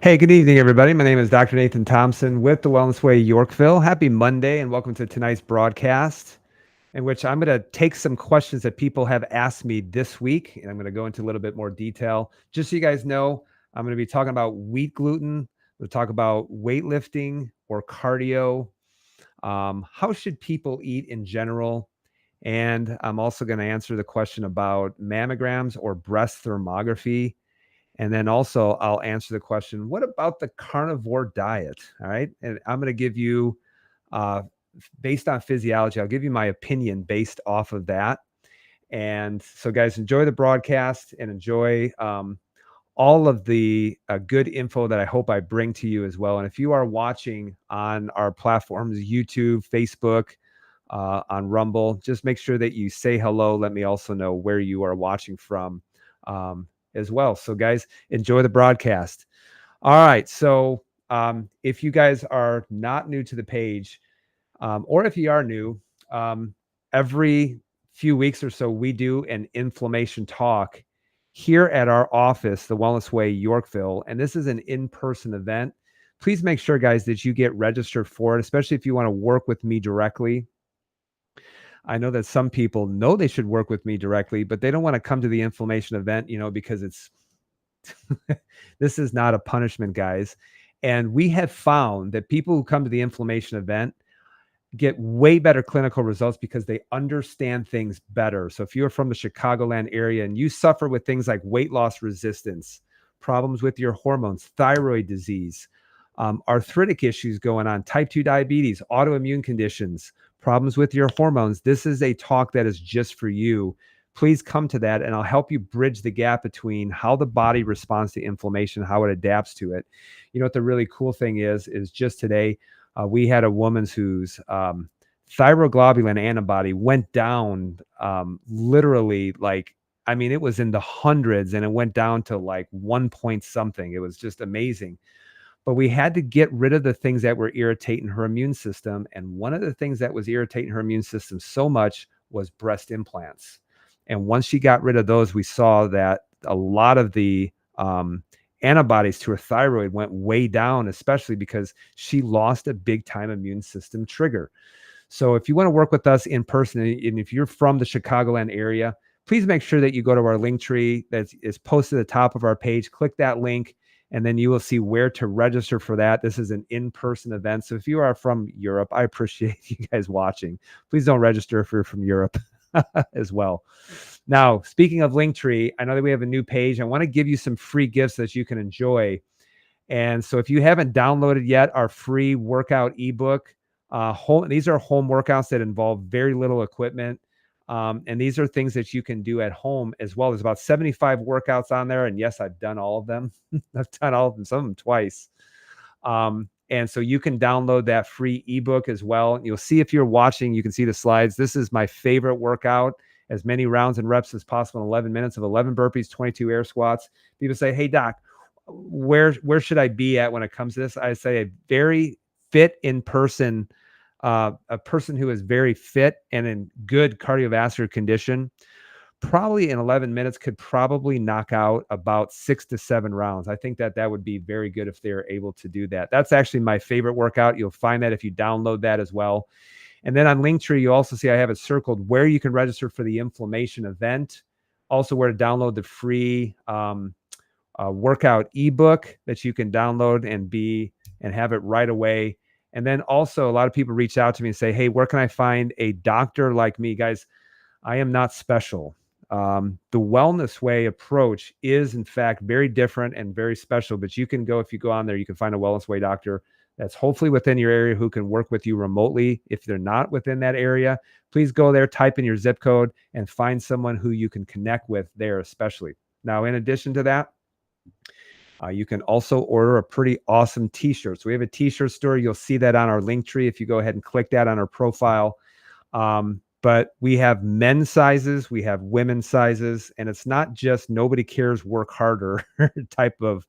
Hey, good evening, everybody. My name is Dr. Nathan Thompson with the Wellness Way Yorkville. Happy Monday, and welcome to tonight's broadcast, in which I'm going to take some questions that people have asked me this week, and I'm going to go into a little bit more detail. Just so you guys know, I'm going to be talking about wheat gluten. We'll talk about weightlifting or cardio. How should people eat in general? And I'm also going to answer the question about mammograms or breast thermography. And then also, I'll answer the question, what about the carnivore diet? All right. And I'm going to give you, uh, based on physiology, I'll give you my opinion based off of that. And so, guys, enjoy the broadcast and enjoy all of the good info that I hope I bring to you as well. And if you are watching on our platforms, YouTube, Facebook, on Rumble, just make sure that you say hello. Let me also know where you are watching from. As well. So, guys, enjoy the broadcast. All right. So, if you guys are not new to the page, or if you are new, every few weeks or so, we do an inflammation talk here at our office, the Wellness Way Yorkville. And this is an in person event. Please make sure, guys, that you get registered for it, especially if you want to work with me directly. I know that some people know they should work with me directly, but they don't want to come to the inflammation event, because it's this is not a punishment, guys. And we have found that people who come to the inflammation event get way better clinical results because they understand things better. So if you're from the Chicagoland area and you suffer with things like weight loss resistance, problems with your hormones, thyroid disease, arthritic issues going on, type 2 diabetes, autoimmune conditions, problems with your hormones, this is a talk that is just for you. Please come to that and I'll help you bridge the gap between how the body responds to inflammation, how it adapts to it. You know what the really cool thing is just today, we had a woman whose thyroglobulin antibody went down literally it was in the hundreds and it went down to like 1 point something. It was just amazing. But we had to get rid of the things that were irritating her immune system. And one of the things that was irritating her immune system so much was breast implants. And once she got rid of those, we saw that a lot of the antibodies to her thyroid went way down, especially because she lost a big time immune system trigger. So if you want to work with us in person, and if you're from the Chicagoland area, please make sure that you go to our link tree that is posted at the top of our page. Click that link, and then you will see where to register for that. This is an in-person event. So if you are from Europe, I appreciate you guys watching. Please don't register if you're from Europe as well. Now, speaking of Linktree, I know that we have a new page. I want to give you some free gifts that you can enjoy. And so if you haven't downloaded yet our free workout ebook, these are home workouts that involve very little equipment. And these are things that you can do at home as well. There's about 75 workouts on there. And yes, I've done all of them. I've done all of them, some of them twice. And so you can download that free ebook as well. You'll see if you're watching, you can see the slides. This is my favorite workout. As many rounds and reps as possible in 11 minutes of 11 burpees, 22 air squats. People say, hey, doc, where should I be at when it comes to this? I say a very fit in person, a person who is very fit and in good cardiovascular condition, probably in 11 minutes could probably knock out about 6 to 7 rounds. I think that would be very good if they're able to do that. That's actually my favorite workout. You'll find that if you download that as well. And then on Linktree, you also see I have it circled where you can register for the inflammation event, also where to download the free workout ebook that you can download and have it right away. And then also a lot of people reach out to me and say, hey, where can I find a doctor like me? Guys, I am not special. The Wellness Way approach is in fact very different and very special, but you can if you go on there, you can find a Wellness Way doctor that's hopefully within your area who can work with you remotely. If they're not within that area, please go there, type in your zip code and find someone who you can connect with there, especially. Now, in addition to that, you can also order a pretty awesome t-shirt. So we have a t-shirt store. You'll see that on our link tree if you go ahead and click that on our profile. But we have men's sizes, we have women's sizes, and it's not just nobody cares, work harder type of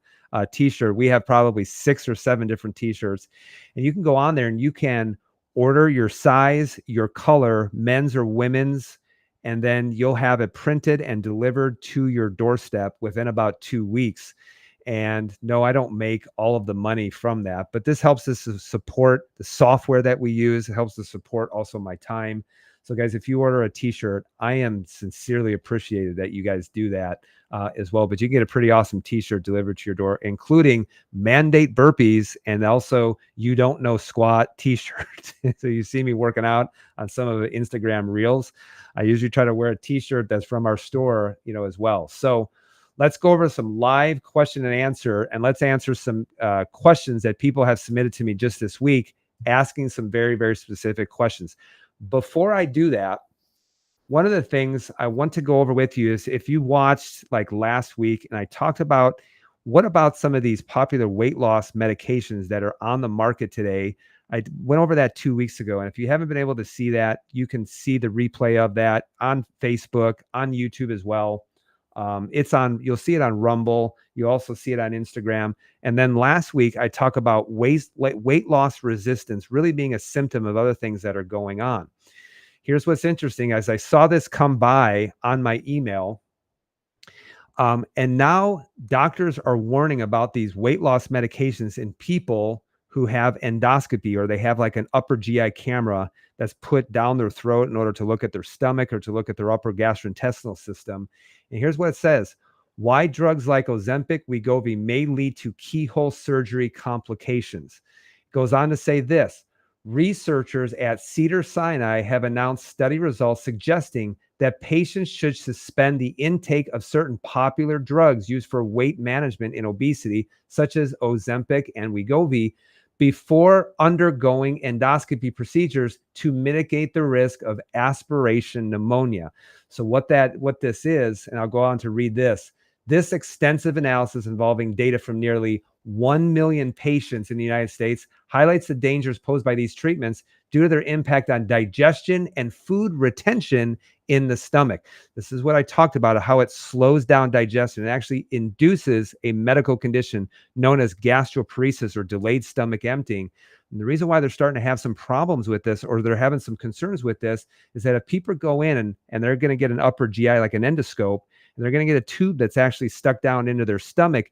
t-shirt. We have probably 6 or 7 different t-shirts, and you can go on there and you can order your size, your color, men's or women's, and then you'll have it printed and delivered to your doorstep within about 2 weeks. And no, I don't make all of the money from that, but this helps us to support the software that we use. It helps to support also my time. So, guys, if you order a T-shirt, I am sincerely appreciated that you guys do that as well. But you can get a pretty awesome T-shirt delivered to your door, including Mandate Burpees and also You Don't Know Squat T-shirt. So you see me working out on some of the Instagram reels. I usually try to wear a T-shirt that's from our store, as well. So let's go over some live question and answer, and let's answer some questions that people have submitted to me just this week, asking some very, very specific questions. Before I do that, one of the things I want to go over with you is if you watched like last week and I talked about what about some of these popular weight loss medications that are on the market today. I went over that 2 weeks ago. And if you haven't been able to see that, you can see the replay of that on Facebook, on YouTube as well. You'll see it on Rumble. You also see it on Instagram. And then last week, I talk about weight loss resistance really being a symptom of other things that are going on. Here's what's interesting. As I saw this come by on my email, and now doctors are warning about these weight loss medications in people who have endoscopy, or they have like an upper GI camera that's put down their throat in order to look at their stomach or to look at their upper gastrointestinal system. And here's what it says: why drugs like Ozempic, Wegovy may lead to keyhole surgery complications. It goes on to say this: researchers at Cedars-Sinai have announced study results suggesting that patients should suspend the intake of certain popular drugs used for weight management in obesity, such as Ozempic and Wegovy, before undergoing endoscopy procedures to mitigate the risk of aspiration pneumonia. So what this is, and I'll go on to read this extensive analysis involving data from nearly 1 million patients in the United States highlights the dangers posed by these treatments due to their impact on digestion and food retention in the stomach. This is what I talked about, how it slows down digestion. It actually induces a medical condition known as gastroparesis, or delayed stomach emptying. And the reason why they're starting to have some problems with this, or they're having some concerns with this, is that if people go in and they're going to get an upper GI, like an endoscope, and they're going to get a tube that's actually stuck down into their stomach,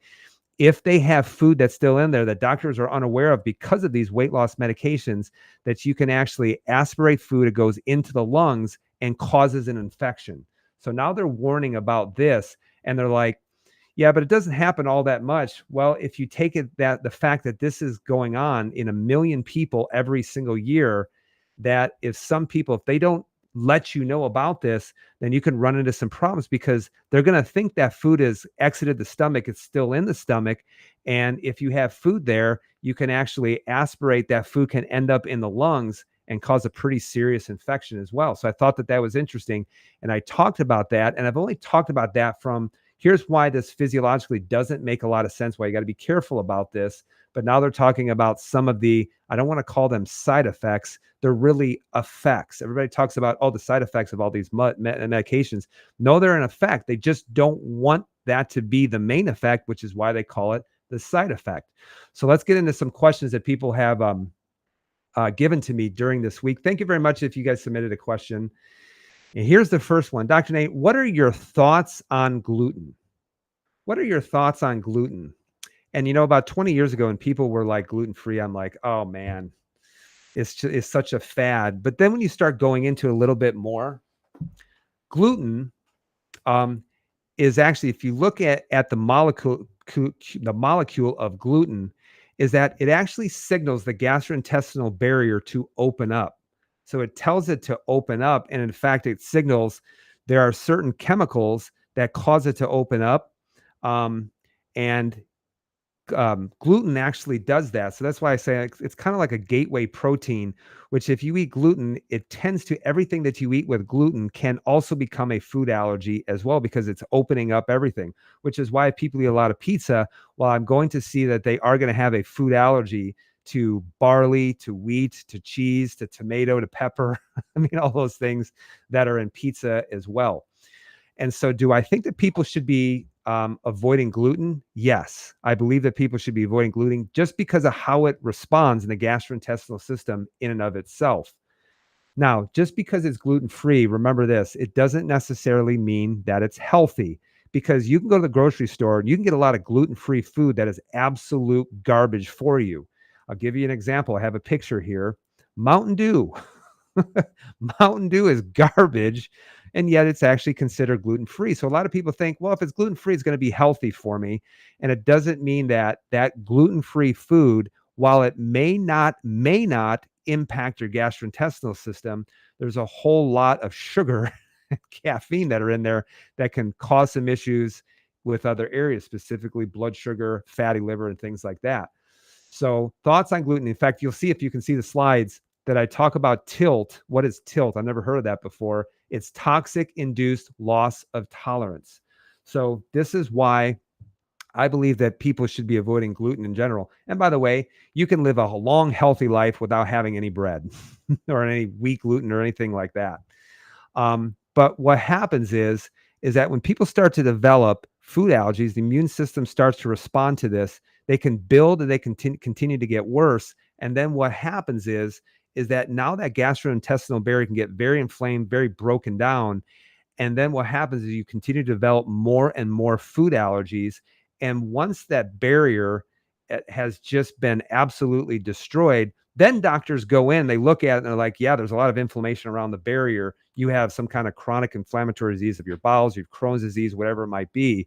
if they have food that's still in there that doctors are unaware of because of these weight loss medications, that you can actually aspirate food, it goes into the lungs and causes an infection. So now they're warning about this, and they're like, yeah, but it doesn't happen all that much. Well, if you take it that the fact that this is going on in 1 million people every single year, that if some people, if they don't let you know about this, then you can run into some problems, because they're going to think that food has exited the stomach. It's still in the stomach. And if you have food there, you can actually aspirate that food, can end up in the lungs and cause a pretty serious infection as well. So I thought that was interesting. And I talked about that. And I've only talked about that from, here's why this physiologically doesn't make a lot of sense, why you got to be careful about this. But now they're talking about some of the, I don't want to call them side effects. They're really effects. Everybody talks about all the side effects of all these medications. No, they're an effect. They just don't want that to be the main effect, which is why they call it the side effect. So let's get into some questions that people have given to me during this week. Thank you very much if you guys submitted a question. And here's the first one. Dr. Nate, what are your thoughts on gluten? What are your thoughts on gluten? And, about 20 years ago, when people were like gluten-free, I'm like, oh man, it's such a fad. But then when you start going into a little bit more, gluten is actually, if you look at the molecule of gluten, is that it actually signals the gastrointestinal barrier to open up. So it tells it to open up. And in fact, it signals there are certain chemicals that cause it to open up. Gluten actually does that. So that's why I say it's kind of like a gateway protein, which if you eat gluten, it tends to, everything that you eat with gluten can also become a food allergy as well, because it's opening up everything, which is why people eat a lot of pizza. Well, I'm going to see that they are going to have a food allergy to barley, to wheat, to cheese, to tomato, to pepper. I mean, all those things that are in pizza as well. And so do I think that people should be avoiding gluten? Yes, I believe that people should be avoiding gluten just because of how it responds in the gastrointestinal system in and of itself. Now, just because it's gluten-free, remember this, it doesn't necessarily mean that it's healthy, because you can go to the grocery store and you can get a lot of gluten-free food that is absolute garbage for you. I'll give you an example. I have a picture here. Mountain Dew. Mountain Dew is garbage, and yet it's actually considered gluten-free. So a lot of people think, well, if it's gluten-free, it's going to be healthy for me. And it doesn't mean that that gluten-free food, while it may not impact your gastrointestinal system, there's a whole lot of sugar and caffeine that are in there that can cause some issues with other areas, specifically blood sugar, fatty liver, and things like that. So thoughts on gluten. In fact, you'll see, if you can see the slides, that I talk about TILT. What is TILT? I've never heard of that before. It's toxic induced loss of tolerance. So this is why I believe that people should be avoiding gluten in general. And by the way, you can live a long, healthy life without having any bread or any wheat gluten or anything like that. But what happens is that when people start to develop food allergies, the immune system starts to respond to this. They can build and they continue to get worse. And then what happens is that now that gastrointestinal barrier can get very inflamed, very broken down. And then what happens is you continue to develop more and more food allergies. And once that barrier has just been absolutely destroyed, then doctors go in, they look at it and they're like, yeah, there's a lot of inflammation around the barrier. You have some kind of chronic inflammatory disease of your bowels, you have Crohn's disease, whatever it might be.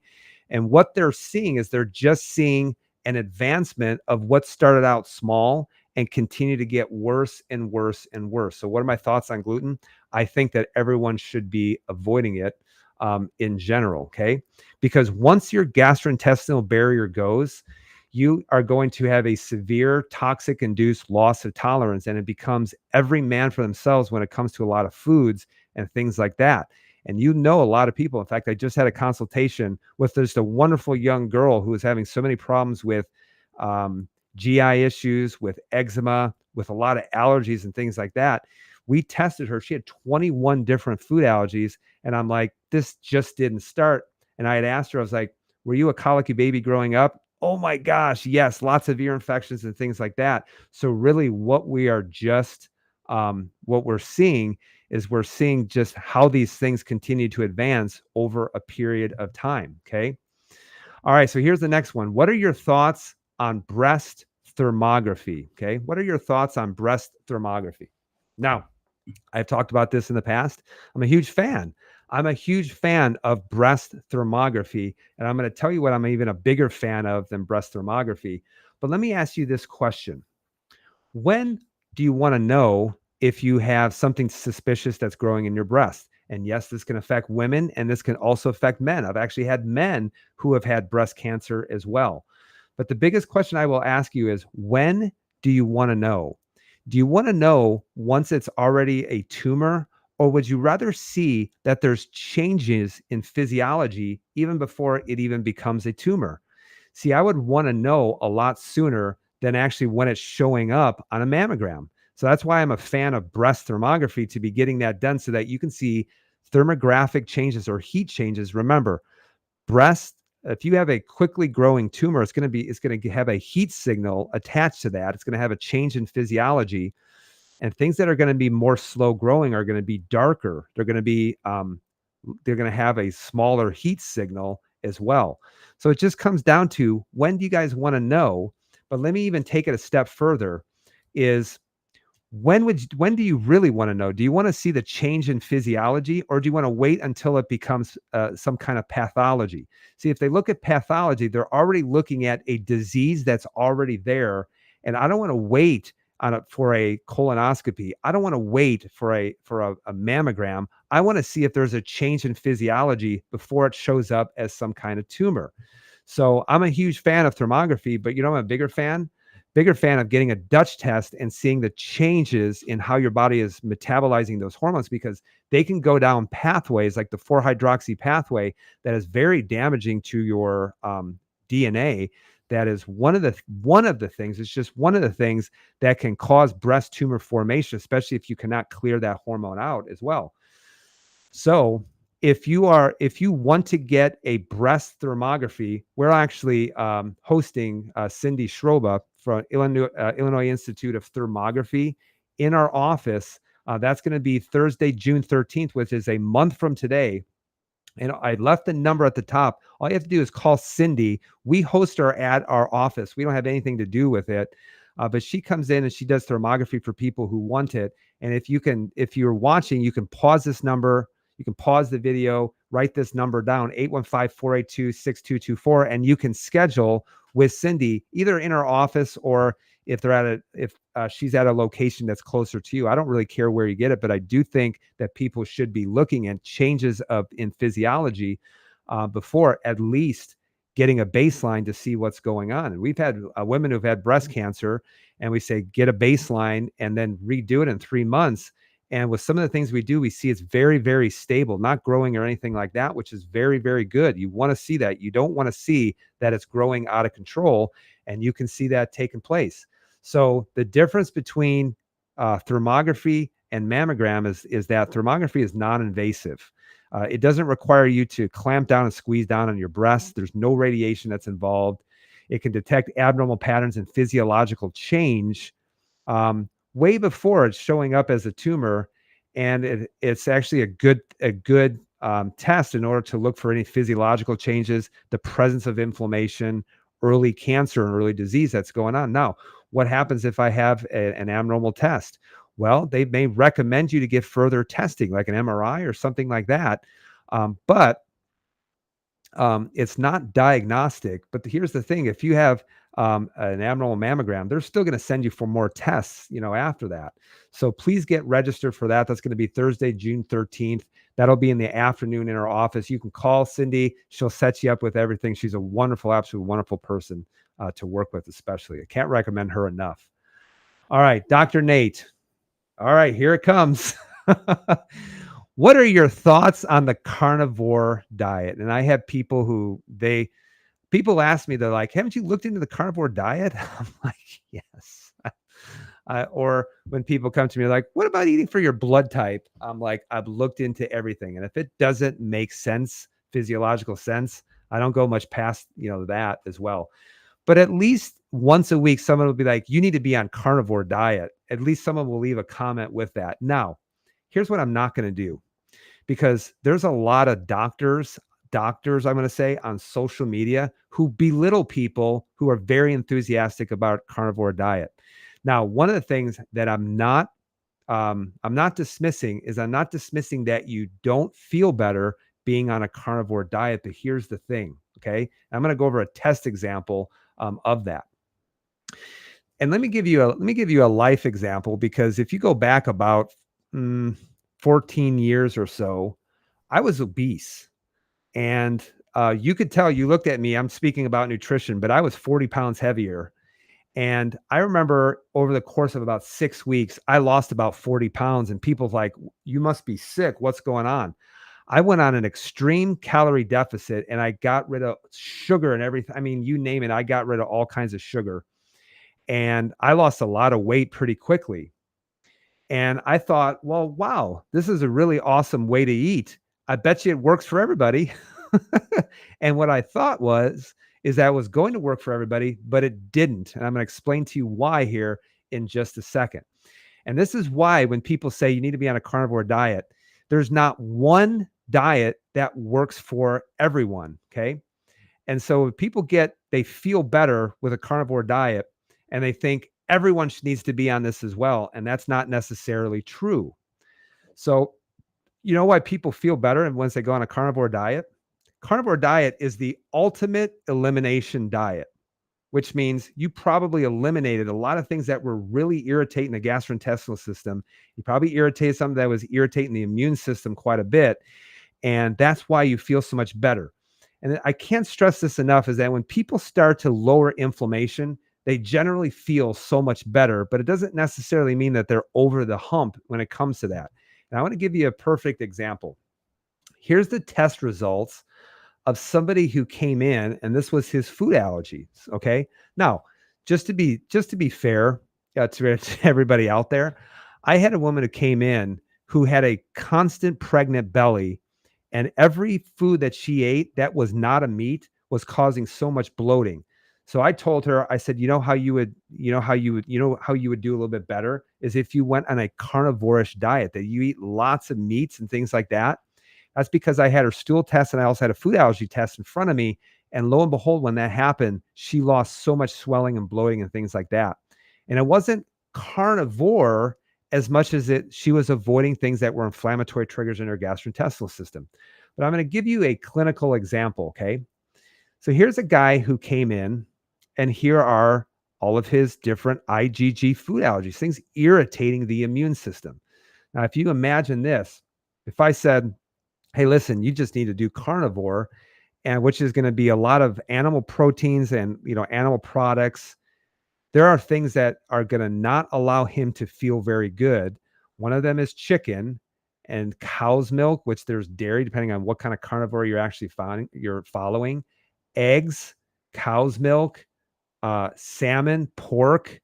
And what they're seeing is they're just seeing an advancement of what started out small and continue to get worse and worse and worse. So what are my thoughts on gluten? I think that everyone should be avoiding it in general, okay? Because once your gastrointestinal barrier goes, you are going to have a severe toxic-induced loss of tolerance, and it becomes every man for themselves when it comes to a lot of foods and things like that. And you know a lot of people. In fact, I just had a consultation with just a wonderful young girl who was having so many problems with GI issues, with eczema, with a lot of allergies and things like that. We tested her. She had 21 different food allergies. And I'm like, this just didn't start. And I had asked her, I was like, were you a colicky baby growing up? Oh my gosh, yes, lots of ear infections and things like that. So really what we're seeing is we're seeing just how these things continue to advance over a period of time, okay? All right, so here's the next one. What are your thoughts on breast thermography, okay? What are your thoughts on breast thermography? Now, I've talked about this in the past. I'm a huge fan. I'm a huge fan of breast thermography, and I'm going to tell you what I'm even a bigger fan of than breast thermography. But let me ask you this question. When do you want to know if you have something suspicious that's growing in your breast? And yes, this can affect women, and this can also affect men. I've actually had men who have had breast cancer as well. But the biggest question I will ask you is, when do you want to know? Do you want to know once it's already a tumor, or would you rather see that there's changes in physiology even before it even becomes a tumor? See, I would want to know a lot sooner than actually when it's showing up on a mammogram. So that's why I'm a fan of breast thermography, to be getting that done so that you can see thermographic changes or heat changes. Remember, breast, if you have a quickly growing tumor, it's going to have a heat signal attached to that. It's going to have a change in physiology, and things that are going to be more slow growing are going to be darker. They're going to have a smaller heat signal as well. So it just comes down to, when do you guys want to know? But let me even take it a step further, is when do you really want to know? Do you want to see the change in physiology, or do you want to wait until it becomes some kind of pathology? See, if they look at pathology, they're already looking at a disease that's already there. And I don't want to wait for a colonoscopy. I don't want to wait for a mammogram. I want to see if there's a change in physiology before it shows up as some kind of tumor. So I'm a huge fan of thermography, but I'm a bigger fan of getting a Dutch test and seeing the changes in how your body is metabolizing those hormones, because they can go down pathways like the 4-hydroxy pathway that is very damaging to your DNA. That is one of the things. It's just one of the things that can cause breast tumor formation, especially if you cannot clear that hormone out as well. So if you want to get a breast thermography, we're actually hosting Cindy Schroba from Illinois Institute of Thermography in our office. That's going to be Thursday, June 13th, which is a month from today. And I left the number at the top. All you have to do is call Cindy. We host her at our office. We don't have anything to do with it. But she comes in and she does thermography for people who want it. And if you're watching, you can pause this number. You can pause the video, write this number down, 815-482-6224, and you can schedule with Cindy either in her office or if she's at a location that's closer to you. I don't really care where you get it, but I do think that people should be looking at changes in physiology before at least getting a baseline to see what's going on. And we've had women who've had breast cancer, and we say get a baseline and then redo it in 3 months. And with some of the things we do, we see it's very, very stable, not growing or anything like that, which is very, very good. You want to see that. You don't want to see that it's growing out of control, and you can see that taking place. So the difference between thermography and mammogram is that thermography is non-invasive. It doesn't require you to clamp down and squeeze down on your breast. There's no radiation that's involved. It can detect abnormal patterns and physiological change way before it's showing up as a tumor, and it's actually a good test in order to look for any physiological changes, the presence of inflammation, early cancer, and early disease that's going on. Now, what happens if I have an abnormal test? Well, they may recommend you to get further testing, like an MRI or something like that. But it's not diagnostic. But here's the thing: if you have an abnormal mammogram, they're still going to send you for more tests, after that. So please get registered for that. That's going to be Thursday, June 13th. That'll be in the afternoon in our office. You can call Cindy. She'll set you up with everything. She's a wonderful, absolutely wonderful person to work with, especially. I can't recommend her enough. All right, Dr. Nate. All right, here it comes. What are your thoughts on the carnivore diet? And I have people people ask me, they're like, haven't you looked into the carnivore diet? I'm like, yes. Or when people come to me like, what about eating for your blood type? I'm like, I've looked into everything. And if it doesn't make sense, physiological sense, I don't go much past, that as well. But at least once a week, someone will be like, you need to be on carnivore diet. At least someone will leave a comment with that. Now, here's what I'm not going to do, because there's a lot of doctors, I'm going to say, on social media who belittle people who are very enthusiastic about carnivore diet. Now, one of the things that I'm not dismissing that you don't feel better being on a carnivore diet. But here's the thing. Okay. I'm going to go over a test example of that. And let me give you a life example, because if you go back about 14 years or so, I was obese. And you could tell, you looked at me, I'm speaking about nutrition, but I was 40 pounds heavier. And I remember over the course of about 6 weeks, I lost about 40 pounds, and people's like, you must be sick. What's going on? I went on an extreme calorie deficit, and I got rid of sugar and everything. I mean, you name it. I got rid of all kinds of sugar, and I lost a lot of weight pretty quickly. And I thought, well, wow, this is a really awesome way to eat. I bet you it works for everybody. And what I thought is that was going to work for everybody, but it didn't. And I'm going to explain to you why here in just a second. And this is why when people say you need to be on a carnivore diet, there's not one diet that works for everyone. Okay. And so people they feel better with a carnivore diet, and they think everyone needs to be on this as well. And that's not necessarily true. So you know why people feel better once they go on a carnivore diet? Carnivore diet is the ultimate elimination diet, which means you probably eliminated a lot of things that were really irritating the gastrointestinal system. You probably irritated something that was irritating the immune system quite a bit. And that's why you feel so much better. And I can't stress this enough, is that when people start to lower inflammation, they generally feel so much better, but it doesn't necessarily mean that they're over the hump when it comes to that. And I want to give you a perfect example. Here's the test results of somebody who came in, and this was his food allergies. Okay. Now, just to be fair to everybody out there, I had a woman who came in who had a constant pregnant belly, and every food that she ate that was not a meat was causing so much bloating. So I told her, I said, how you would do a little bit better is if you went on a carnivorish diet, that you eat lots of meats and things like that. That's because I had her stool test and I also had a food allergy test in front of me. And lo and behold, when that happened, she lost so much swelling and bloating and things like that. And it wasn't carnivore as much as she was avoiding things that were inflammatory triggers in her gastrointestinal system. But I'm going to give you a clinical example. Okay. So here's a guy who came in, and here are all of his different IgG food allergies, things irritating the immune system. Now, if you imagine this, if I said, hey, listen, you just need to do carnivore, and which is going to be a lot of animal proteins and animal products, there are things that are going to not allow him to feel very good. One of them is chicken and cow's milk, which there's dairy, depending on what kind of carnivore you're following, eggs, cow's milk, salmon, pork,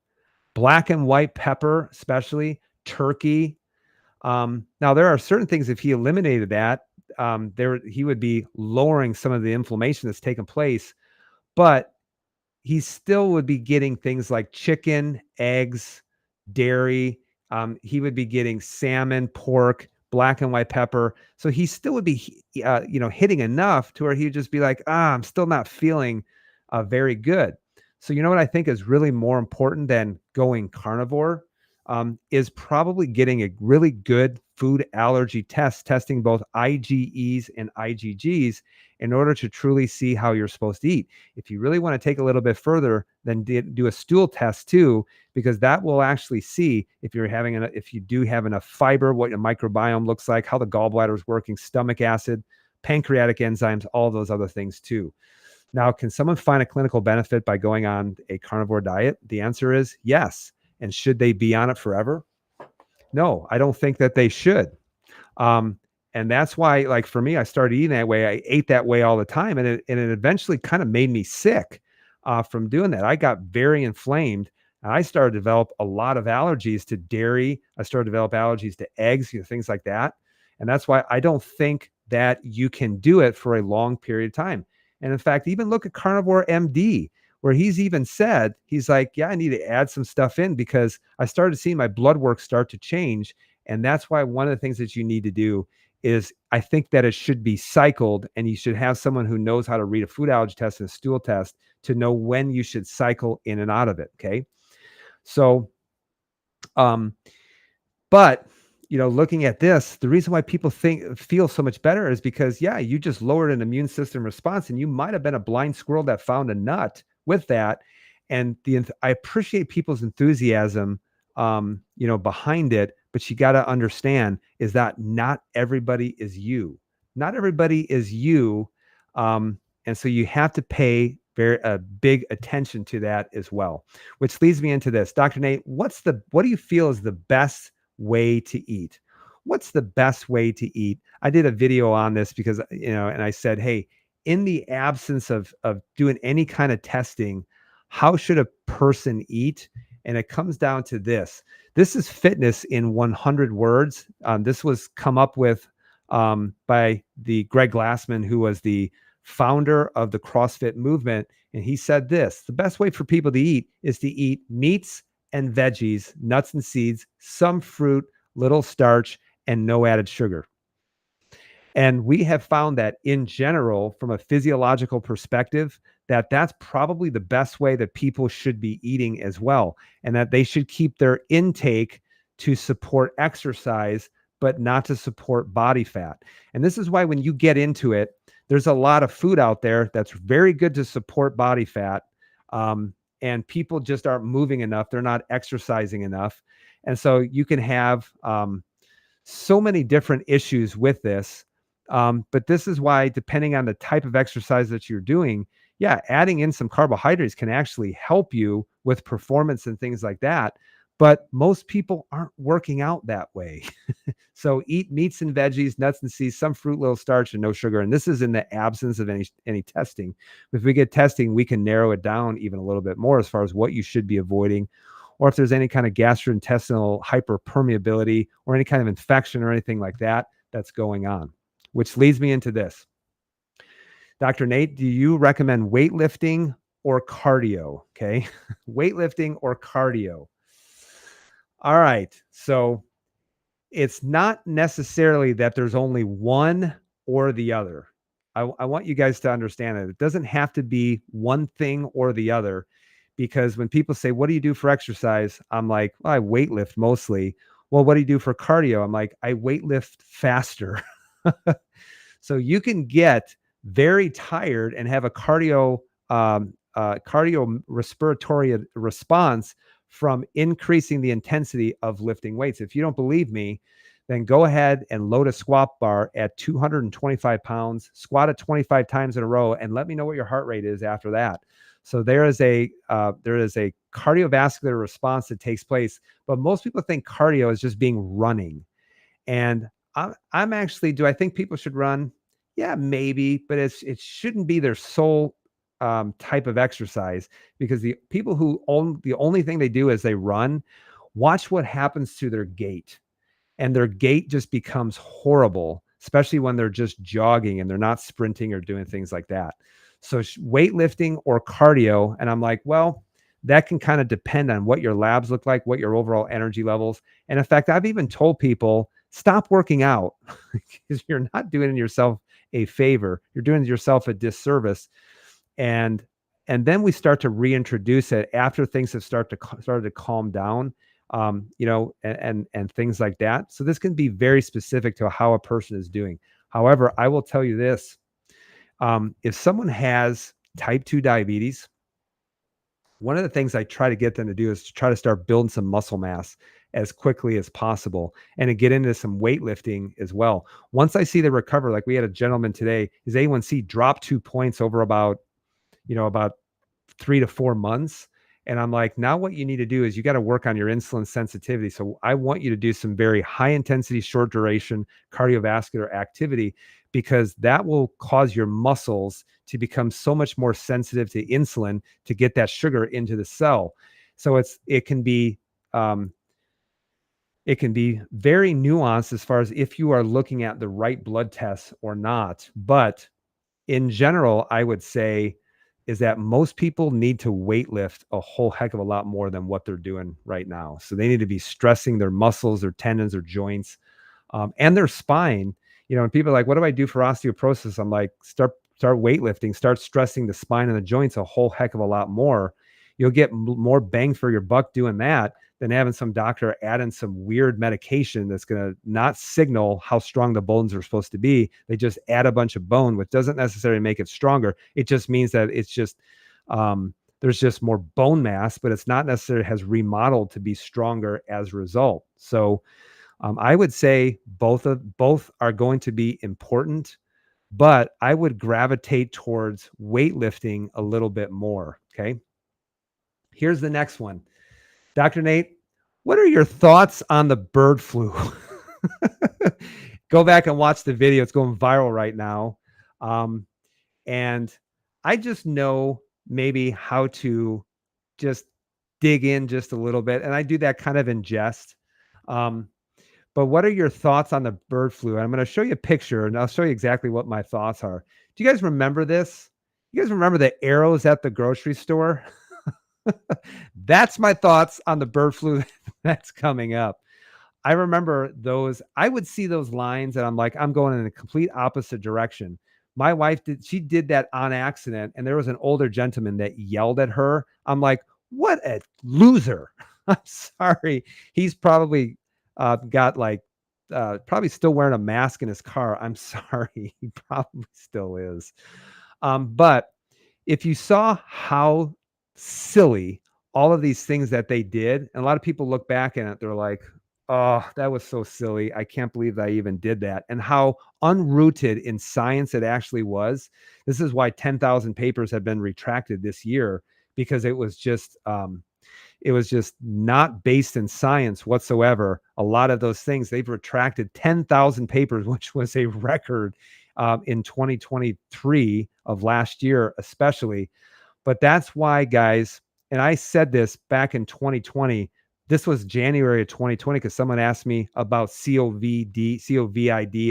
black and white pepper, especially turkey. Now there are certain things, if he eliminated that, he would be lowering some of the inflammation that's taken place, but he still would be getting things like chicken, eggs, dairy. He would be getting salmon, pork, black and white pepper. So he still would be, hitting enough to where he'd just be like, I'm still not feeling very good. So you know what I think is really more important than going carnivore is probably getting a really good food allergy test, testing both IgEs and IgGs in order to truly see how you're supposed to eat. If you really want to take a little bit further, then do a stool test too, because that will actually see if you do have enough fiber, what your microbiome looks like, how the gallbladder is working, stomach acid, pancreatic enzymes, all those other things too. Now, can someone find a clinical benefit by going on a carnivore diet? The answer is yes. And should they be on it forever? No, I don't think that they should. And that's why, like for me, I started eating that way. I ate that way all the time, and it eventually kind of made me sick from doing that. I got very inflamed, and I started to develop a lot of allergies to dairy. I started to develop allergies to eggs, things like that. And that's why I don't think that you can do it for a long period of time. And in fact, even look at Carnivore MD, where he's even said, he's like, yeah, I need to add some stuff in because I started seeing my blood work start to change. And that's why one of the things that you need to do is, I think that it should be cycled, and you should have someone who knows how to read a food allergy test and a stool test to know when you should cycle in and out of it. Okay. So, but looking at this, the reason why people feel so much better is because, yeah, you just lowered an immune system response, and you might have been a blind squirrel that found a nut with that. And I appreciate people's enthusiasm, behind it, but you got to understand is that not everybody is you. Not everybody is you. And so you have to pay very big attention to that as well, which leads me into this. Dr. Nate, what do you feel is the best way to eat? What's the best way to eat? I did a video on this because, and I said, hey, in the absence of doing any kind of testing, how should a person eat? And it comes down to this. This is fitness in 100 words. This was come up with by the Greg Glassman, who was the founder of the CrossFit movement. And he said this: the best way for people to eat is to eat meats and veggies, nuts and seeds, some fruit, little starch, and no added sugar. And we have found that in general, from a physiological perspective, that's probably the best way that people should be eating as well. And that they should keep their intake to support exercise, but not to support body fat. And this is why when you get into it, there's a lot of food out there that's very good to support body fat. And people just aren't moving enough. They're not exercising enough. And so you can have so many different issues with this. But this is why, depending on the type of exercise that you're doing, yeah, adding in some carbohydrates can actually help you with performance and things like that. But most people aren't working out that way. So eat meats and veggies, nuts and seeds, some fruit, little starch, and no sugar. And this is in the absence of any testing. If we get testing, we can narrow it down even a little bit more as far as what you should be avoiding, or if there's any kind of gastrointestinal hyperpermeability or any kind of infection or anything like that that's going on. Which leads me into this. Dr. Nate, do you recommend weightlifting or cardio? Okay. Weightlifting or cardio? All right. So it's not necessarily that there's only one or the other. I want you guys to understand it. It doesn't have to be one thing or the other, because when people say, "What do you do for exercise?" I'm like, well, I weightlift mostly. Well, what do you do for cardio? I'm like, I weightlift faster. So you can get very tired and have a cardio respiratory response from increasing the intensity of lifting weights. If you don't believe me, then go ahead and load a squat bar at 225 pounds, squat it 25 times in a row, and let me know what your heart rate is after that. So there is a cardiovascular response that takes place, but most people think cardio is just being running. And I'm actually, do I think people should run? Yeah, maybe, but it shouldn't be their sole type of exercise, because the people who own the only thing they do is they run, watch what happens to their gait, and their gait just becomes horrible, especially when they're just jogging and they're not sprinting or doing things like that. So weightlifting or cardio, and I'm like, well, that can kind of depend on what your labs look like, what your overall energy levels. And in fact, I've even told people, stop working out because you're not doing yourself a favor. You're doing yourself a disservice. And then we start to reintroduce it after things have started to calm down, and things like that. So this can be very specific to how a person is doing. However, I will tell you this: if someone has type 2 diabetes, one of the things I try to get them to do is to try to start building some muscle mass as quickly as possible, and to get into some weightlifting as well. Once I see the recover, like we had a gentleman today, his A1C dropped 2 points over about 3 to 4 months. And I'm like, now what you need to do is you got to work on your insulin sensitivity. So I want you to do some very high intensity, short duration cardiovascular activity, because that will cause your muscles to become so much more sensitive to insulin to get that sugar into the cell. So it can be very nuanced as far as if you are looking at the right blood tests or not. But in general, I would say is that most people need to weightlift a whole heck of a lot more than what they're doing right now. So they need to be stressing their muscles, their tendons, their joints, and their spine. And people are like, what do I do for osteoporosis? I'm like, start weightlifting, start stressing the spine and the joints a whole heck of a lot more. You'll get more bang for your buck doing that than having some doctor add in some weird medication that's going to not signal how strong the bones are supposed to be. They just add a bunch of bone, which doesn't necessarily make it stronger. It just means that it's just there's just more bone mass, but it's not necessarily has remodeled to be stronger as a result. So I would say both are going to be important, but I would gravitate towards weightlifting a little bit more. Okay. Here's the next one. Dr. Nate, what are your thoughts on the bird flu? Go back and watch the video. It's going viral right now. And I just know maybe how to just dig in just a little bit. And I do that kind of in jest. But what are your thoughts on the bird flu? And I'm going to show you a picture, and I'll show you exactly what my thoughts are. Do you guys remember this? You guys remember the arrows at the grocery store? That's my thoughts on the bird flu that's coming up. I remember those. I would see those lines and I'm like, I'm going in a complete opposite direction. My wife did that on accident. And there was an older gentleman that yelled at her. I'm like, what a loser. I'm sorry. He's probably probably still wearing a mask in his car. I'm sorry. He probably still is. But if you saw how silly all of these things that they did, and a lot of people look back at it, they're like, oh, that was so silly. I can't believe I even did that. And how unrooted in science it actually was. This is why 10,000 papers have been retracted this year, because it was just not based in science whatsoever. A lot of those things, they've retracted 10,000 papers, which was a record in 2023 of last year, especially. But that's why, guys, and I said this back in 2020, this was January of 2020, because someone asked me about COVID,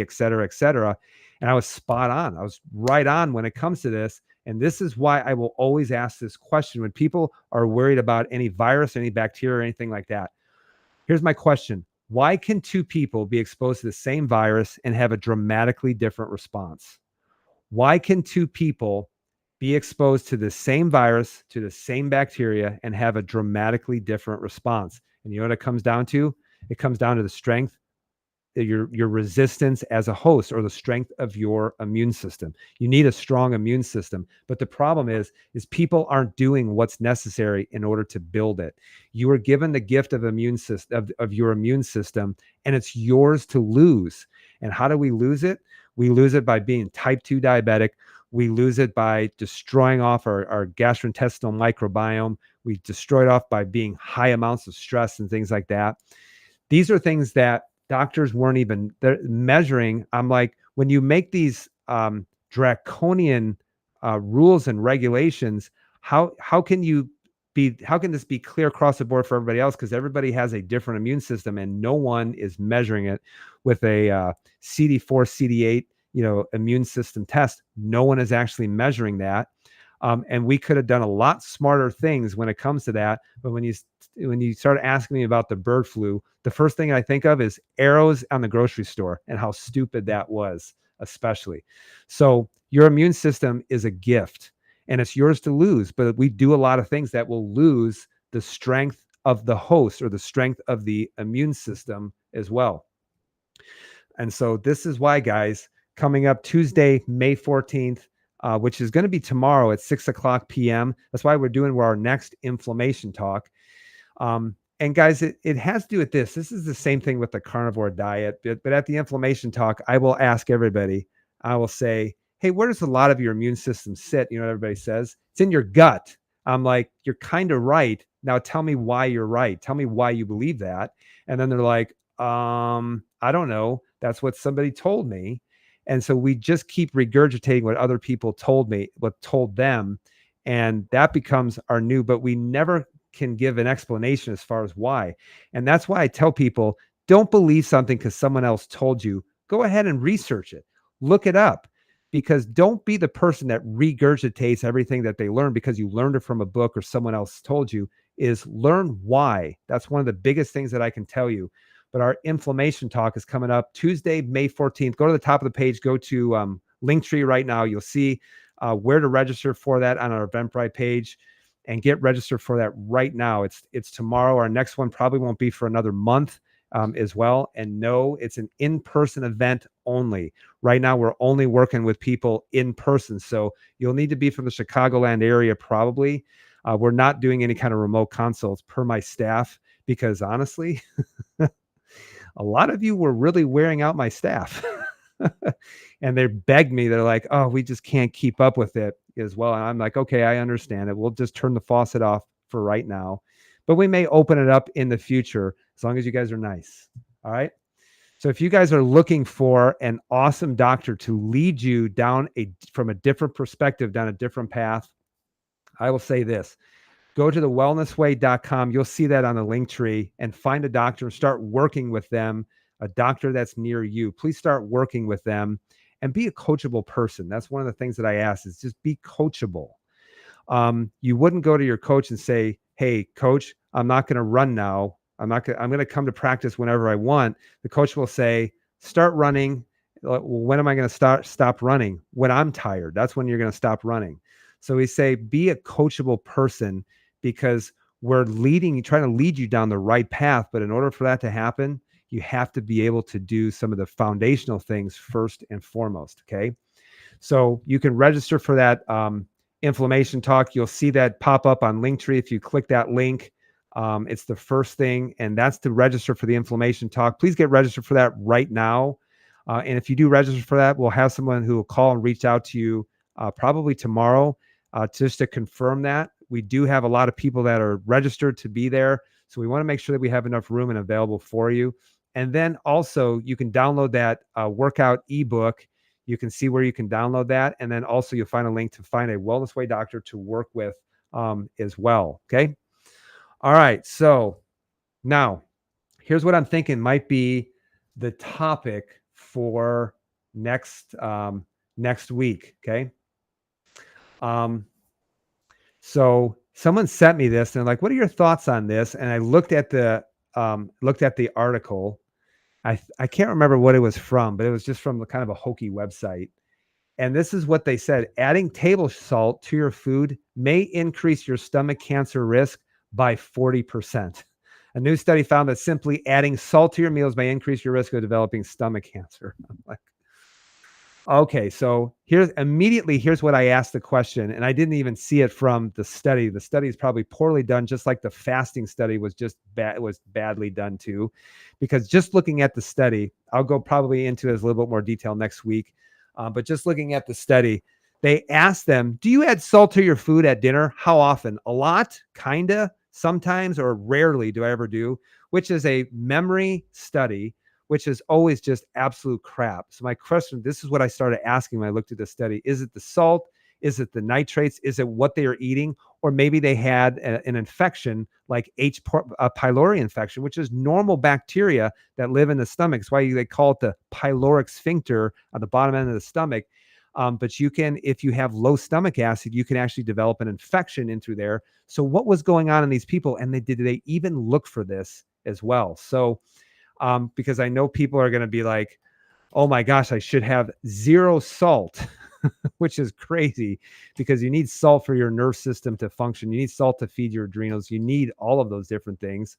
et cetera, et cetera. And I was spot on. I was right on when it comes to this. And this is why I will always ask this question when people are worried about any virus, any bacteria, or anything like that. Here's my question. Why can two people be exposed to the same virus and have a dramatically different response? Why can two people be exposed to the same virus, to the same bacteria, and have a dramatically different response? And you know what it comes down to? It comes down to the strength, your resistance as a host, or the strength of your immune system. You need a strong immune system, but the problem is people aren't doing what's necessary in order to build it. You are given the gift of immune system of your immune system, and it's yours to lose. And how do we lose it? We lose it by being type 2 diabetic. We lose it by destroying off our gastrointestinal microbiome. We destroy it off by being high amounts of stress and things like that. These are things that doctors weren't even measuring. I'm like, when you make these draconian rules and regulations, how can this be clear across the board for everybody else? Because everybody has a different immune system, and no one is measuring it with a CD4, CD8, immune system test. No one is actually measuring that. And we could have done a lot smarter things when it comes to that. But when you start asking me about the bird flu, the first thing I think of is arrows on the grocery store and how stupid that was, especially. So your immune system is a gift and it's yours to lose, but we do a lot of things that will lose the strength of the host or the strength of the immune system as well. And so this is why, guys, coming up Tuesday, May 14th, which is going to be tomorrow at 6:00 p.m. That's why we're doing our next inflammation talk. And guys, it has to do with this. This is the same thing with the carnivore diet, but at the inflammation talk, I will ask everybody, I will say, hey, where does a lot of your immune system sit? You know what everybody says? It's in your gut. I'm like, you're kind of right. Now tell me why you're right. Tell me why you believe that. And then they're like, I don't know. That's what somebody told me. And so we just keep regurgitating what other people told me, what told them. And that becomes our new, but we never can give an explanation as far as why. And that's why I tell people, don't believe something because someone else told you. Go ahead and research it. Look it up. Because don't be the person that regurgitates everything that they learned because you learned it from a book or someone else told you. Is learn why. That's one of the biggest things that I can tell you. But our inflammation talk is coming up Tuesday, May 14th. Go to the top of the page, go to Linktree right now. You'll see where to register for that on our Eventbrite page and get registered for that right now. It's tomorrow. Our next one probably won't be for another month as well. And no, it's an in-person event only. Right now, we're only working with people in person. So you'll need to be from the Chicagoland area probably. We're not doing any kind of remote consults per my staff because honestly, a lot of you were really wearing out my staff. And they begged me. They're like, oh, we just can't keep up with it as well. And I'm like, okay, I understand it. We'll just turn the faucet off for right now. But we may open it up in the future as long as you guys are nice. All right. So if you guys are looking for an awesome doctor to lead you down from a different perspective, down a different path, I will say this. Go to thewellnessway.com. You'll see that on the link tree and find a doctor and start working with them, a doctor that's near you. Please start working with them and be a coachable person. That's one of the things that I ask is just be coachable. You wouldn't go to your coach and say, hey, coach, I'm not going to run now. I'm going to come to practice whenever I want. The coach will say, start running. When am I going to stop running? When I'm tired. That's when you're going to stop running. So we say, be a coachable person because we're trying to lead you down the right path. But in order for that to happen, you have to be able to do some of the foundational things first and foremost. Okay. So you can register for that inflammation talk. You'll see that pop up on Linktree. If you click that link, it's the first thing, and that's to register for the inflammation talk. Please get registered for that right now. And if you do register for that, we'll have someone who will call and reach out to you probably tomorrow just to confirm that. We do have a lot of people that are registered to be there. So we want to make sure that we have enough room and available for you. And then also you can download that workout ebook. You can see where you can download that. And then also you'll find a link to find a Wellness Way doctor to work with as well. Okay. All right. So now here's what I'm thinking might be the topic for next week. Okay. So someone sent me this and they're like, what are your thoughts on this? And I looked at the article I can't remember what it was from, but it was just from the kind of a hokey website. And this is what they said: adding table salt to your food may increase your stomach cancer risk by 40%. A new study found that simply adding salt to your meals may increase your risk of developing stomach cancer. I'm like, okay, so here's what I asked the question, and I didn't even see it from the study. The study is probably poorly done, just like the fasting study was just bad, was badly done too. Because just looking at the study, I'll go probably into this a little bit more detail next week. But just looking at the study, they asked them, "Do you add salt to your food at dinner? How often? A lot, kinda, sometimes, or rarely do I ever do?" Which is a memory study, which is always just absolute crap. So my question, this is what I started asking when I looked at the study. Is it the salt? Is it the nitrates? Is it what they are eating? Or maybe they had an infection like pylori infection, which is normal bacteria that live in the stomach. It's why they call it the pyloric sphincter on the bottom end of the stomach. But you can, if you have low stomach acid, you can actually develop an infection in through there. So what was going on in these people? And did they even look for this as well? So because I know people are going to be like, oh my gosh, I should have zero salt, which is crazy because you need salt for your nerve system to function. You need salt to feed your adrenals. You need all of those different things.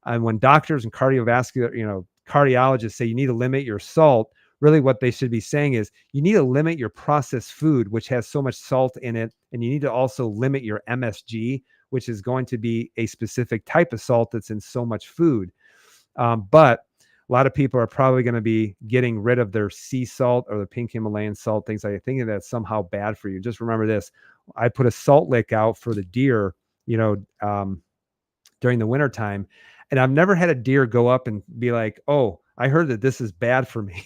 And when doctors and cardiologists say you need to limit your salt, really what they should be saying is you need to limit your processed food, which has so much salt in it. And you need to also limit your MSG, which is going to be a specific type of salt that's in so much food. But a lot of people are probably going to be getting rid of their sea salt or the pink Himalayan salt, things like thinking that's somehow bad for you. Just remember this: I put a salt lick out for the deer, during the wintertime, and I've never had a deer go up and be like, "Oh, I heard that this is bad for me."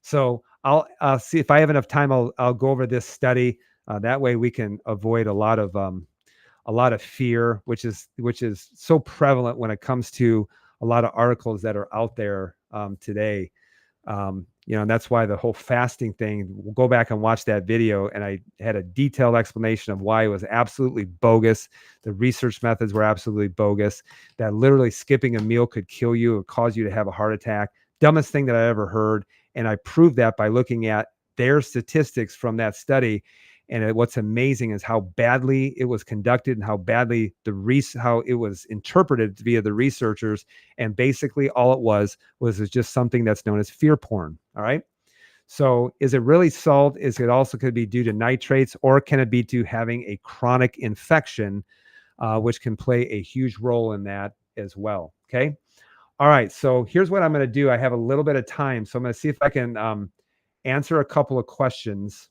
So I'll see if I have enough time. I'll go over this study. That way we can avoid a lot of fear, which is so prevalent when it comes to a lot of articles that are out there today. And that's why the whole fasting thing, we'll go back and watch that video. And I had a detailed explanation of why it was absolutely bogus. The research methods were absolutely bogus, that literally skipping a meal could kill you or cause you to have a heart attack. Dumbest thing that I ever heard. And I proved that by looking at their statistics from that study. And what's amazing is how badly it was conducted and how badly how it was interpreted via the researchers. And basically all it was just something that's known as fear porn. All right. So is it really salt? Is it also could be due to nitrates, or can it be to having a chronic infection, which can play a huge role in that as well? Okay. All right. So here's what I'm going to do. I have a little bit of time. So I'm going to see if I can answer a couple of questions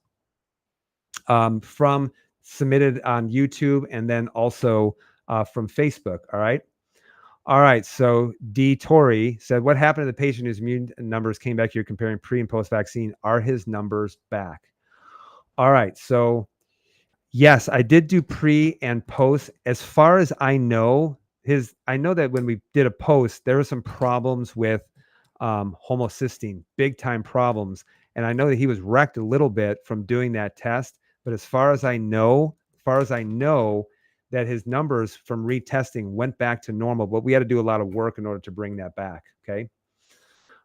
from submitted on YouTube and then also from Facebook. All right. All right. So D. Torrey said, what happened to the patient whose immune numbers came back? You're comparing pre and post vaccine. Are his numbers back? All right. So yes, I did do pre and post. As far as I know, I know that when we did a post, there were some problems with homocysteine, big time problems. And I know that he was wrecked a little bit from doing that test. But as far as I know, that his numbers from retesting went back to normal, but we had to do a lot of work in order to bring that back. Okay.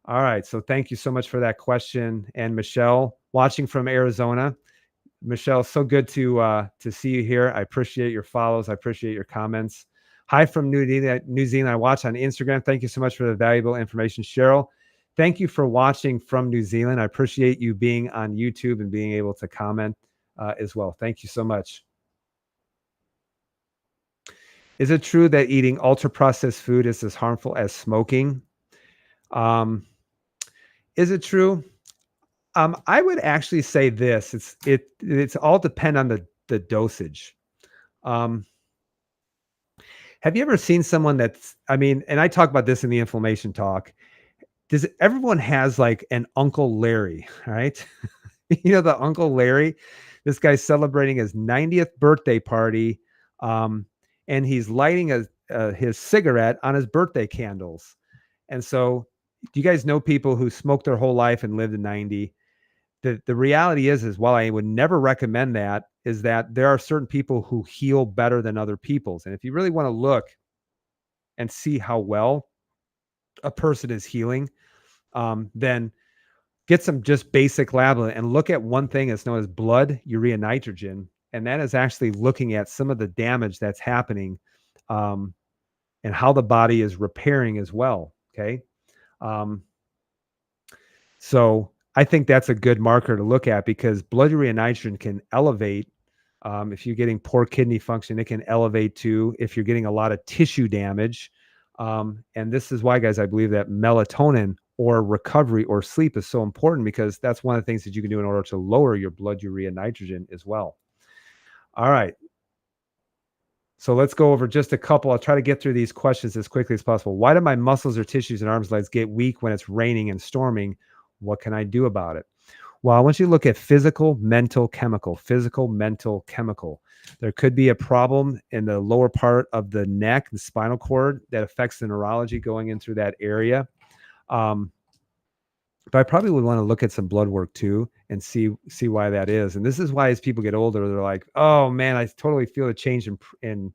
All right. So thank you so much for that question. And Michelle, watching from Arizona. Michelle, so good to see you here. I appreciate your follows. I appreciate your comments. Hi from New Zealand. I watch on Instagram. Thank you so much for the valuable information, Cheryl. Thank you for watching from New Zealand. I appreciate you being on YouTube and being able to comment as well. Thank you so much. Is it true that eating ultra processed food is as harmful as smoking? Is it true? I would actually say this. It's all depend on the dosage. Have you ever seen someone and I talk about this in the inflammation talk. Everyone has like an Uncle Larry, right? The Uncle Larry, this guy's celebrating his 90th birthday party. And he's lighting his cigarette on his birthday candles. And so do you guys know people who smoked their whole life and lived to 90? The reality is while I would never recommend that, is that there are certain people who heal better than other people's. And if you really want to look and see how well a person is healing, then get some just basic lab and look at one thing that's known as blood urea nitrogen. And that is actually looking at some of the damage that's happening, um, and how the body is repairing as well. Okay. Um, so I think that's a good marker to look at, because blood urea nitrogen can elevate. If you're getting poor kidney function, it can elevate too. If you're getting a lot of tissue damage, and this is why, guys, I believe that melatonin or recovery or sleep is so important, because that's one of the things that you can do in order to lower your blood urea nitrogen as well. All right. So let's go over just a couple. I'll try to get through these questions as quickly as possible. Why do my muscles or tissues in arms and legs get weak when it's raining and storming? What can I do about it? Well, I want you to look at physical, mental, chemical. Physical, mental, chemical. There could be a problem in the lower part of the neck, the spinal cord, that affects the neurology going in through that area. But I probably would want to look at some blood work too and see why that is. And this is why, as people get older, they're like, "Oh man, I totally feel a change in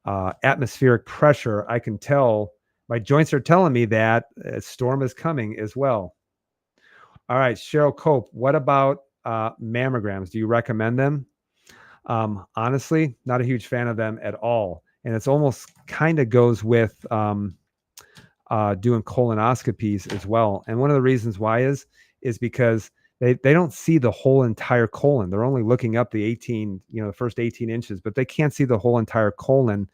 atmospheric pressure. I can tell my joints are telling me that a storm is coming as well." All right, Cheryl Cope, what about mammograms? Do you recommend them? Honestly, not a huge fan of them at all. And it's almost kind of goes with doing colonoscopies as well. And one of the reasons why is because they don't see the whole entire colon. They're only looking up the 18, the first 18 inches, but they can't see the whole entire colon.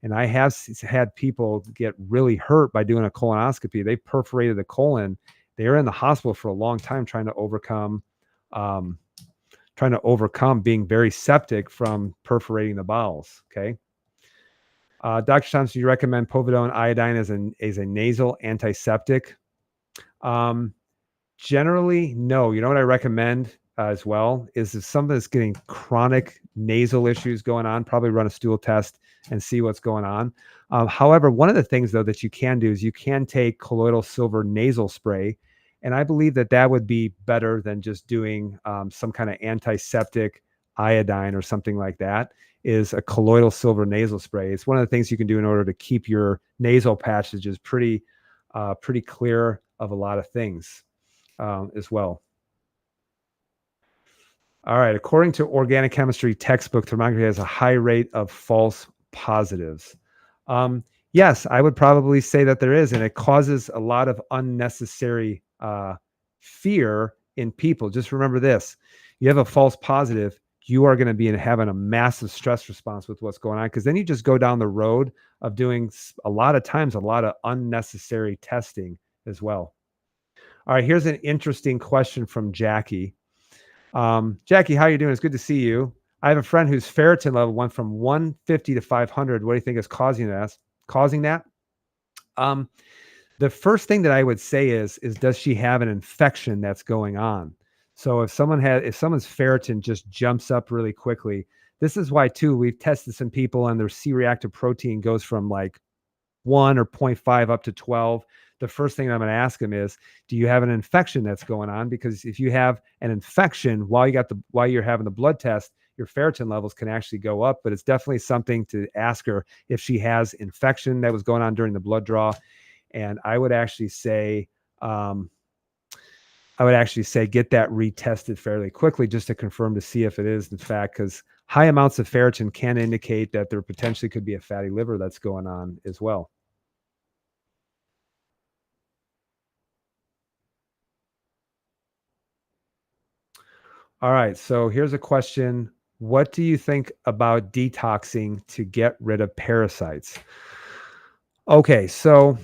And I have had people get really hurt by doing a colonoscopy. They perforated the colon. They were in the hospital for a long time trying to overcome being very septic from perforating the bowels. Okay. Dr. Thompson, you recommend povidone iodine as a nasal antiseptic? Generally, no. You know what I recommend as well is if somebody's getting chronic nasal issues going on, probably run a stool test and see what's going on. However, one of the things though that you can do is you can take colloidal silver nasal spray, and I believe that would be better than just doing some kind of antiseptic iodine or something like that. Is a colloidal silver nasal spray. It's one of the things you can do in order to keep your nasal passages pretty clear of a lot of things as well. All right. According to organic chemistry textbook, thermography has a high rate of false positives. Yes, I would probably say that there is, and it causes a lot of unnecessary fear in people. Just remember this: you have a false positive, you are going to be having a massive stress response with what's going on, because then you just go down the road of doing a lot of unnecessary testing as well. All right, here's an interesting question from Jackie. Jackie, how are you doing? It's good to see you. I have a friend whose ferritin level went from 150 to 500. What do you think is causing that? The first thing that I would say is does she have an infection that's going on? So if someone's ferritin just jumps up really quickly, this is why too, we've tested some people and their C-reactive protein goes from like 1 or 0.5 up to 12. The first thing I'm going to ask them is, do you have an infection that's going on? Because if you have an infection while you're having the blood test, your ferritin levels can actually go up. But it's definitely something to ask her if she has infection that was going on during the blood draw. And I would actually say get that retested fairly quickly just to confirm, to see if it is in fact, because high amounts of ferritin can indicate that there potentially could be a fatty liver that's going on as well. All right, so here's a question. What do you think about detoxing to get rid of parasites? Okay, so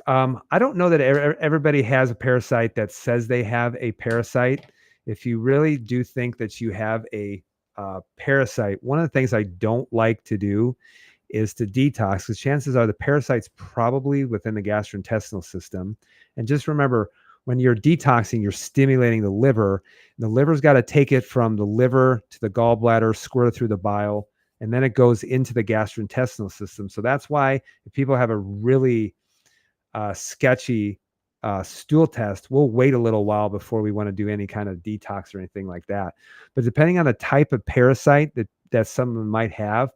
I don't know that everybody has a parasite that says they have a parasite. If you really do think that you have a parasite, one of the things I don't like to do is to detox, because chances are the parasite's probably within the gastrointestinal system. And just remember, when you're detoxing, you're stimulating the liver. The liver's got to take it from the liver to the gallbladder, squirt it through the bile, and then it goes into the gastrointestinal system. So that's why if people have a really sketchy stool test, we'll wait a little while before we want to do any kind of detox or anything like that. But depending on the type of parasite that someone might have,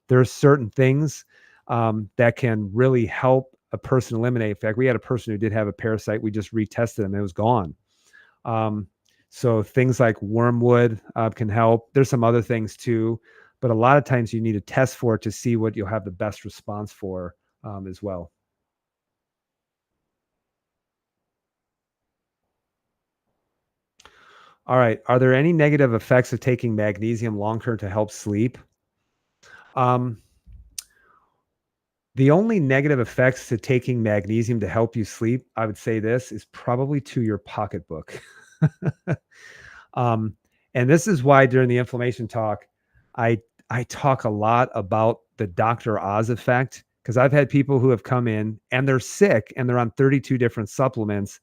there are certain things that can really help a person eliminate. In fact, we had a person who did have a parasite. We just retested them and it was gone. Um, so things like wormwood can help. There's some other things too, but a lot of times you need to test for it to see what you'll have the best response for as well. All right. Are there any negative effects of taking magnesium long term to help sleep? Um, the only negative effects to taking magnesium to help you sleep, I would say this, is probably to your pocketbook. Um, and this is why during the inflammation talk, I I talk a lot about the Dr. Oz effect because I've had people who have come in and they're sick and they're on 32 different supplements.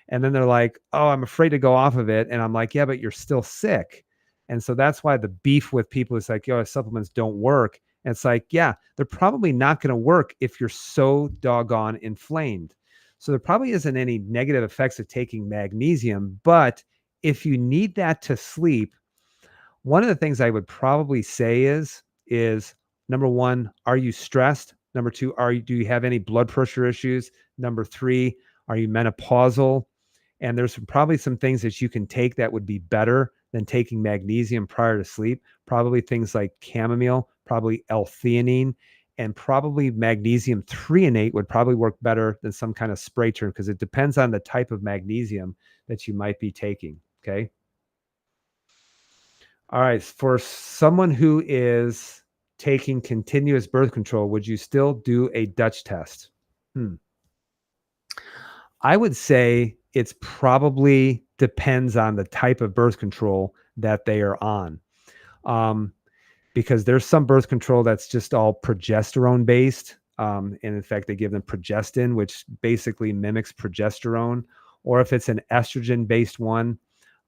And then they're like, oh, I'm afraid to go off of it. And I'm like, yeah, but you're still sick. And so that's why the beef with people is like, yo, supplements don't work. And it's like, yeah, they're probably not going to work if you're so doggone inflamed. So there probably isn't any negative effects of taking magnesium. But if you need that to sleep, one of the things I would probably say is number one, are you stressed? Number two, do you have any blood pressure issues? Number three, are you menopausal? And there's probably some things that you can take that would be better than taking magnesium prior to sleep. Probably things like chamomile, probably L-theanine, and probably magnesium threonate would probably work better than some kind of spray term because it depends on the type of magnesium that you might be taking. Okay. All right. For someone who is taking continuous birth control, would you still do a Dutch test? Hmm. I would say it's probably depends on the type of birth control that they are on. Um, because there's some birth control that's just all progesterone based. And in fact, they give them progestin, which basically mimics progesterone. Or if it's an estrogen based one,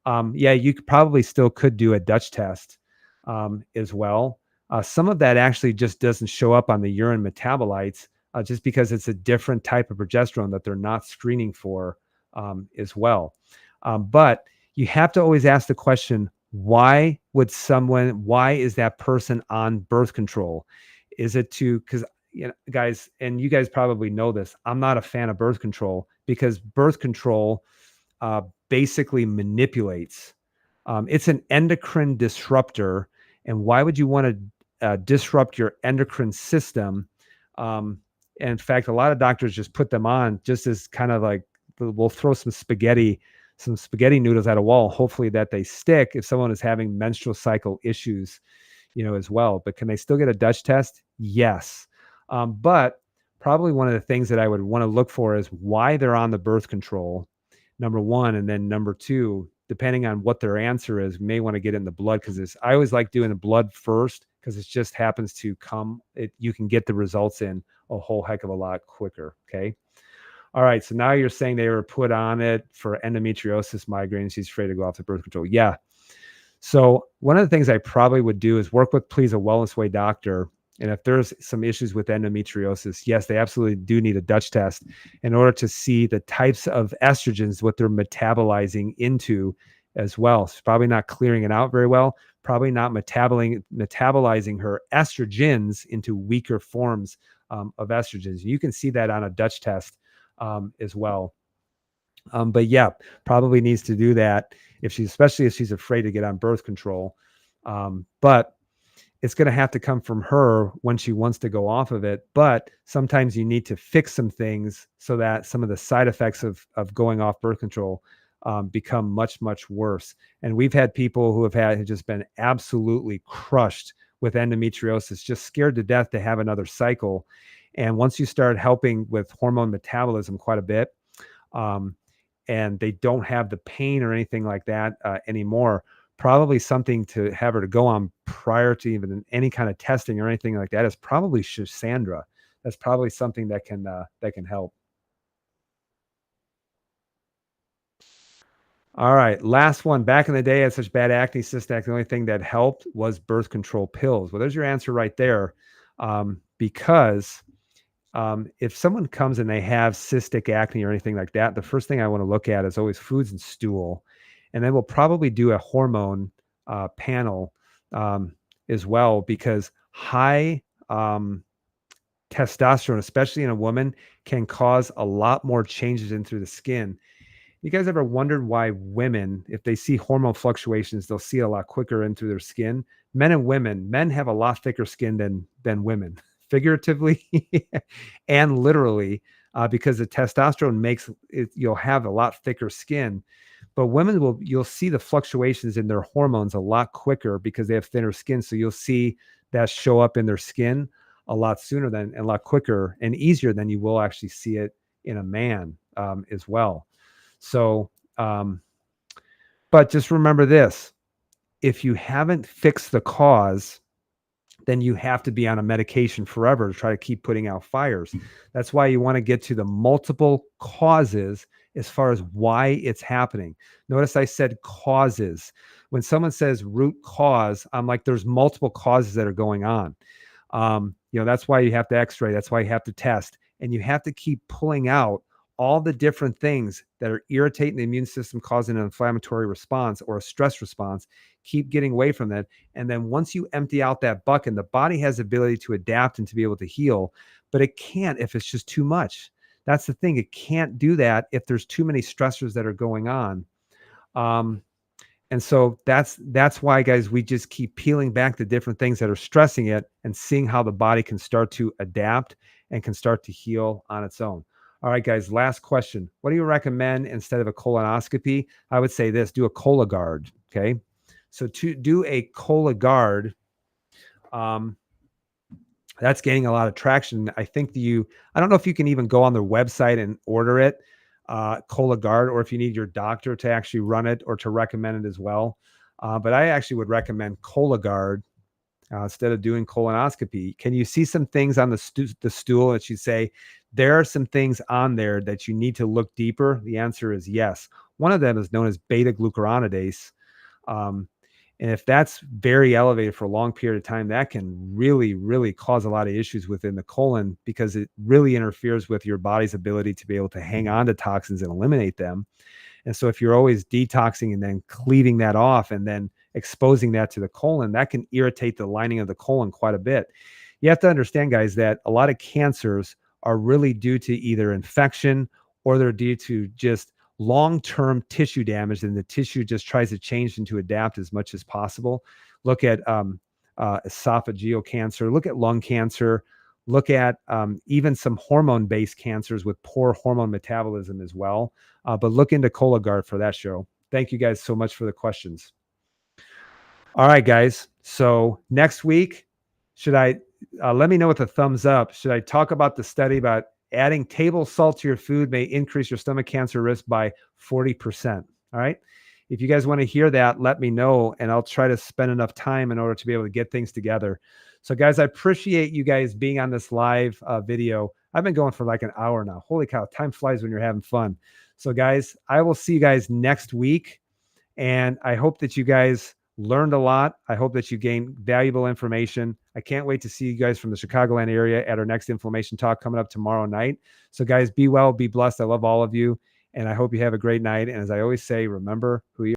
yeah, you probably still could do a Dutch test as well. Some of that actually just doesn't show up on the urine metabolites just because it's a different type of progesterone that they're not screening for as well. But you have to always ask the question, why is that person on birth control? Is it because, guys, and you guys probably know this, I'm not a fan of birth control because birth control uh, basically manipulates. It's an endocrine disruptor. And why would you want to disrupt your endocrine system? And in fact, a lot of doctors just put them on just as kind of like, we'll throw some spaghetti noodles at a wall, hopefully that they stick if someone is having menstrual cycle issues, as well. But can they still get a Dutch test? Yes. But probably one of the things that I would want to look for is why they're on the birth control, number one. And then number two, depending on what their answer is, may want to get in the blood because I always like doing the blood first because it just happens to you can get the results in a whole heck of a lot quicker. Okay. All right. So now you're saying they were put on it for endometriosis, migraine. She's afraid to go off the birth control. Yeah. So one of the things I probably would do is work with, please, a Wellness Way doctor. And if there's some issues with endometriosis, yes, they absolutely do need a Dutch test in order to see the types of estrogens, what they're metabolizing into as well. So probably not clearing it out very well, probably not metabolizing her estrogens into weaker forms of estrogens. You can see that on a Dutch test as well. But yeah, probably needs to do that especially if she's afraid to get on birth control. But it's going to have to come from her when she wants to go off of it. But sometimes you need to fix some things so that some of the side effects of going off birth control become much, much worse. And we've had people who have just been absolutely crushed with endometriosis, just scared to death to have another cycle. And once you start helping with hormone metabolism quite a bit, um, and they don't have the pain or anything like that anymore, probably something to have her to go on prior to even any kind of testing or anything like that is probably Sandra. That's probably something that can help. All right, last one. Back in the day, I had such bad acne, cystic. The only thing that helped was birth control pills. Well, there's your answer right there, because if someone comes and they have cystic acne or anything like that, the first thing I want to look at is always foods and stool. And then we'll probably do a hormone panel as well, because high testosterone, especially in a woman, can cause a lot more changes in through the skin. You guys ever wondered why women, if they see hormone fluctuations, they'll see it a lot quicker in through their skin? Men and women, men have a lot thicker skin than women, figuratively and literally, because the testosterone makes it. You'll have a lot thicker skin, but women will. You'll see the fluctuations in their hormones a lot quicker because they have thinner skin. So you'll see that show up in their skin a lot sooner than and a lot quicker and easier than you will actually see it in a man as well. So, but just remember this, if you haven't fixed the cause, then you have to be on a medication forever to try to keep putting out fires. That's why you want to get to the multiple causes as far as why it's happening. Notice I said causes. When someone says root cause, I'm like, there's multiple causes that are going on. That's why you have to x-ray. That's why you have to test. And you have to keep pulling out all the different things that are irritating the immune system, causing an inflammatory response or a stress response. Keep getting away from that. And then once you empty out that bucket, the body has the ability to adapt and to be able to heal, but it can't if it's just too much. That's the thing. It can't do that if there's too many stressors that are going on. And so that's why, guys, we just keep peeling back the different things that are stressing it and seeing how the body can start to adapt and can start to heal on its own. All right, guys, last question. What do you recommend instead of a colonoscopy? I would say this, do a Cologuard, okay? So to do a Cologuard, that's gaining a lot of traction. I think I don't know if you can even go on their website and order it, Cologuard, or if you need your doctor to actually run it or to recommend it as well. But I actually would recommend Cologuard instead of doing colonoscopy. Can you see some things on the stool that you say, there are some things on there that you need to look deeper? The answer is yes. One of them is known as beta glucuronidase. And if that's very elevated for a long period of time, that can really, really cause a lot of issues within the colon because it really interferes with your body's ability to be able to hang on to toxins and eliminate them. And so if you're always detoxing and then cleaving that off and then exposing that to the colon, that can irritate the lining of the colon quite a bit. You have to understand, guys, that a lot of cancers are really due to either infection or they're due to just long-term tissue damage, and the tissue just tries to change and to adapt as much as possible. Look at esophageal cancer, look at lung cancer, look at even some hormone-based cancers with poor hormone metabolism as well. But look into Cologuard for that show. Thank you guys so much for the questions. All right, guys. So next week, should I let me know with a thumbs up? Should I talk about the study about adding table salt to your food may increase your stomach cancer risk by 40%? All right. If you guys want to hear that, let me know, and I'll try to spend enough time in order to be able to get things together. So, guys, I appreciate you guys being on this live video. I've been going for like an hour now. Holy cow, time flies when you're having fun. So, guys, I will see you guys next week, and I hope that you guys learned a lot. I hope that you gained valuable information. I can't wait to see you guys from the Chicagoland area at our next Inflammation Talk coming up tomorrow night. So, guys, be well, be blessed. I love all of you, and I hope you have a great night. And as I always say, remember who you are.